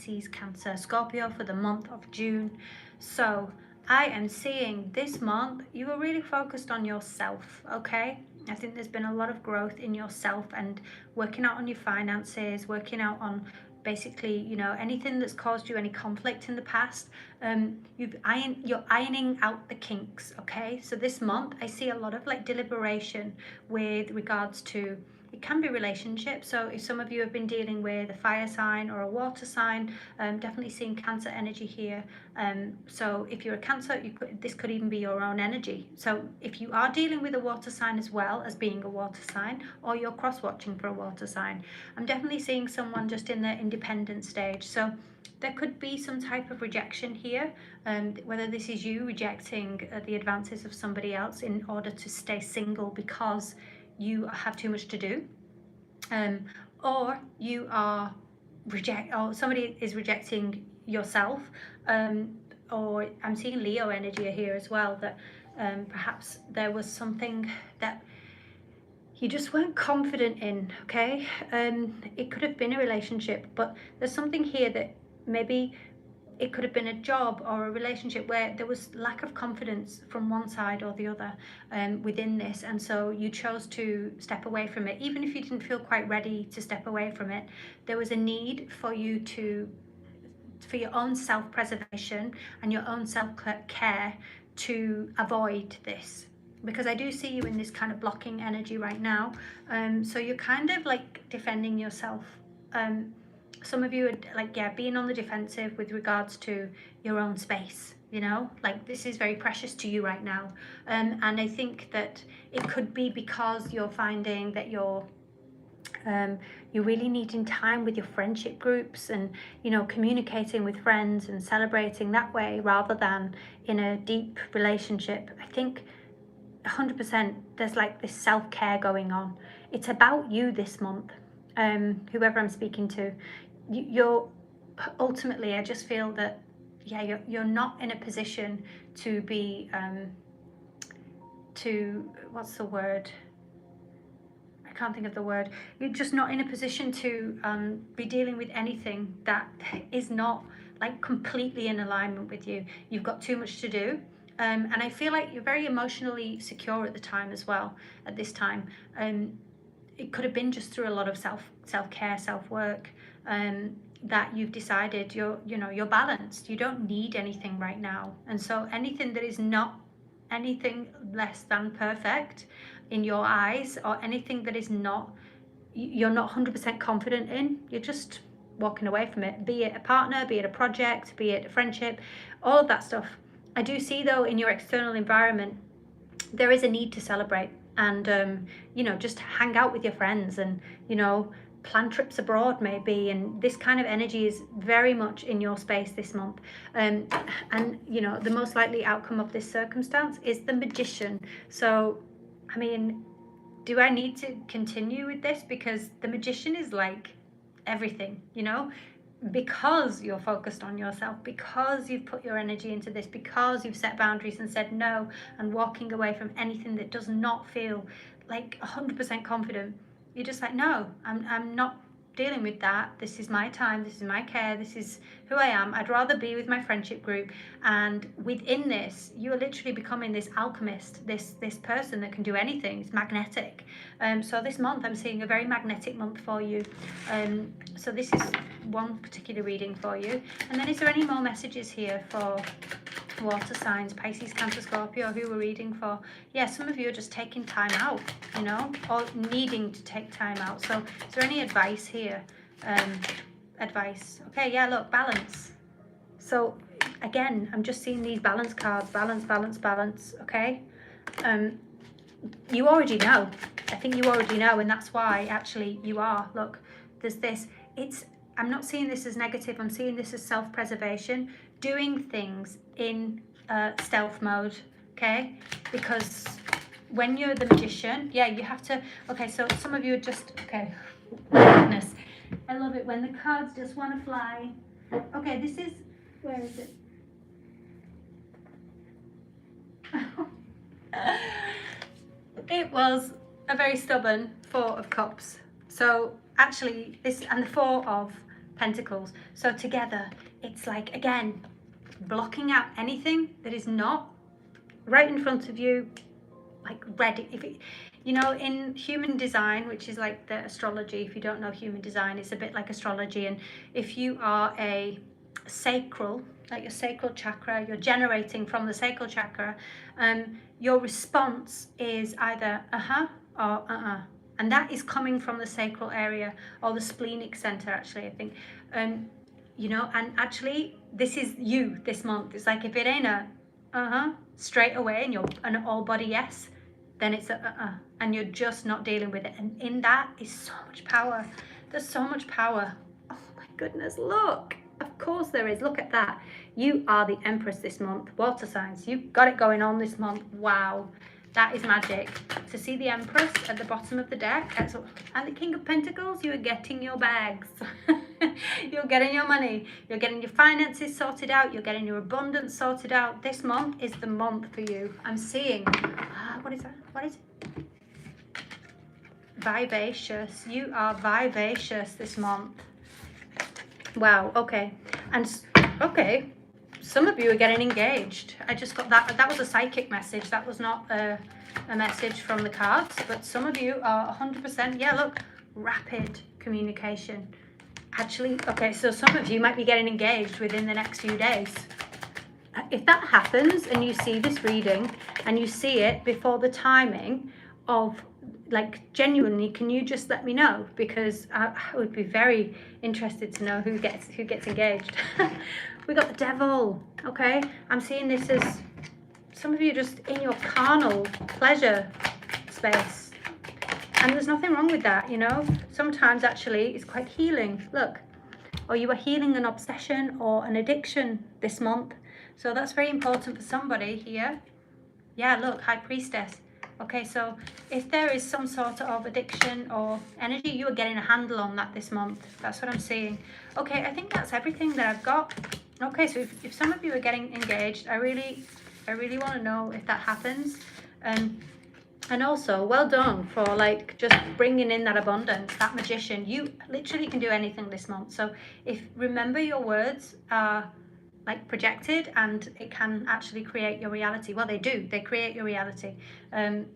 Pisces, Cancer, Scorpio for the month of June. So I am seeing this month you are really focused on yourself, okay? I think there's been a lot of growth in yourself and working out on your finances, working out on basically, you know, anything that's caused you any conflict in the past. You're ironing out the kinks, okay? So this month I see a lot of like deliberation with regards to, it can be relationships. So if some of you have been dealing with a fire sign or a water sign, definitely seeing Cancer energy here. So if you're a Cancer, this could even be your own energy. So if you are dealing with a water sign as well as being a water sign, or you're cross-watching for a water sign, I'm definitely seeing someone just in their independent stage. So there could be some type of rejection here, whether this is you rejecting the advances of somebody else in order to stay single because you have too much to do, or you are or somebody is rejecting yourself, or I'm seeing Leo energy here as well, that perhaps there was something that you just weren't confident in, okay? It could have been a relationship, but there's something here that maybe it could have been a job or a relationship where there was lack of confidence from one side or the other within this, and so you chose to step away from it. Even if you didn't feel quite ready to step away from it, there was a need for you for your own self-preservation and your own self-care to avoid this, because I do see you in this kind of blocking energy right now. So you're kind of like defending yourself. Some of you are like, yeah, being on the defensive with regards to your own space, you know, like this is very precious to you right now. And I think that it could be because you're finding that you're really needing time with your friendship groups and, you know, communicating with friends and celebrating that way rather than in a deep relationship. I think 100% there's like this self-care going on. It's about you this month. Whoever I'm speaking to, you're ultimately, I just feel that, yeah, you're not in a position to be what's the word, I can't think of the word. You're just not in a position to be dealing with anything that is not like completely in alignment with you. You've got too much to do. And I feel like you're very emotionally secure at the time as well, at this time. It could have been just through a lot of self-care, self-work, that you've decided you're balanced. You don't need anything right now. And so anything that is not anything less than perfect in your eyes, or anything that is not, you're not 100% confident in, you're just walking away from it, be it a partner, be it a project, be it a friendship, all of that stuff. I do see though in your external environment there is a need to celebrate and you know, just hang out with your friends and, you know, plan trips abroad maybe, and this kind of energy is very much in your space this month. And you know, the most likely outcome of this circumstance is the Magician. So I mean, do I need to continue with this? Because the Magician is like everything, you know, because you're focused on yourself, because you've put your energy into this, because you've set boundaries and said no and walking away from anything that does not feel like 100% confident. You're just like, no, I'm not dealing with that. This is my time, this is my care, this is who I am. I'd rather be with my friendship group. And within this, you are literally becoming this alchemist, this person that can do anything. It's magnetic. So this month I'm seeing a very magnetic month for you. So this is one particular reading for you. And then is there any more messages here for water signs, Pisces, Cancer, Scorpio, who we're reading for? Yeah, some of you are just taking time out, you know, or needing to take time out. So is there any advice here? Advice. Okay, yeah, look, balance. So again, I'm just seeing these balance cards, balance, balance, balance, okay? You already know. I think you already know, and that's why actually you are. Look, there's this. I'm not seeing this as negative. I'm seeing this as self-preservation, doing things in stealth mode, okay? Because when you're the Magician, yeah, you have to, okay, so some of you are just, okay, goodness. I love it when the cards just want to fly. Okay, this is, where is it? It was a very stubborn Four of Cups. So actually this, and the Four of Pentacles. So together, it's like, again, blocking out anything that is not right in front of you, like ready. If it, you know, in human design, which is like the astrology, if you don't know human design, it's a bit like astrology. And if you are a sacral, like your sacral chakra, you're generating from the sacral chakra, your response is either or and that is coming from the sacral area, or the splenic center, actually, I think. You know, and actually this is you this month. It's like, if it ain't a straight away and you're an all body yes, then it's a and you're just not dealing with it. And in that is so much power. There's so much power. Oh my goodness, look. Of course there is. Look at that. You are the Empress this month. Water signs. You've got it going on this month. Wow. That is magic. To see the Empress at the bottom of the deck and the King of Pentacles, you are getting your bags. You're getting your money. You're getting your finances sorted out. You're getting your abundance sorted out. This month is the month for you. I'm seeing. What is that? What is it? Vivacious. You are vivacious this month. Wow. Okay. And okay. Some of you are getting engaged. I just got that. That was a psychic message. That was not a message from the cards. But some of you are 100%. Yeah, look. Rapid communication. Actually, okay, so some of you might be getting engaged within the next few days. If that happens and you see this reading and you see it before the timing of, like, genuinely, can you just let me know? Because I would be very interested to know who gets engaged. We got the Devil. Okay, I'm seeing this as some of you just in your carnal pleasure space, and there's nothing wrong with that, you know. Sometimes actually it's quite healing. Look, or you are healing an obsession or an addiction this month, so that's very important for somebody here. Yeah, look, High Priestess. Okay, so if there is some sort of addiction or energy, you are getting a handle on that this month. That's what I'm seeing. Okay, I think that's everything that I've got. Okay, so if some of you are getting engaged, I really want to know if that happens. And also, well done for, like, just bringing in that abundance, that Magician. You literally can do anything this month. So remember, your words are like projected, and it can actually create your reality. Well, they do. They create your reality.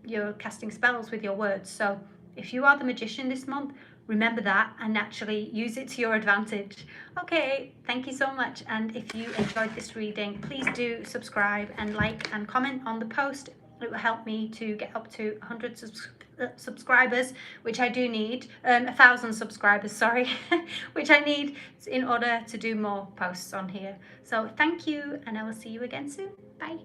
You're casting spells with your words. So if you are the Magician this month, remember that and actually use it to your advantage. Okay, thank you so much. And if you enjoyed this reading, please do subscribe and like and comment on the post. It will help me to get up to 100 subscribers, which I do need. 1,000 subscribers, sorry, which I need in order to do more posts on here. So thank you, and I will see you again soon. Bye.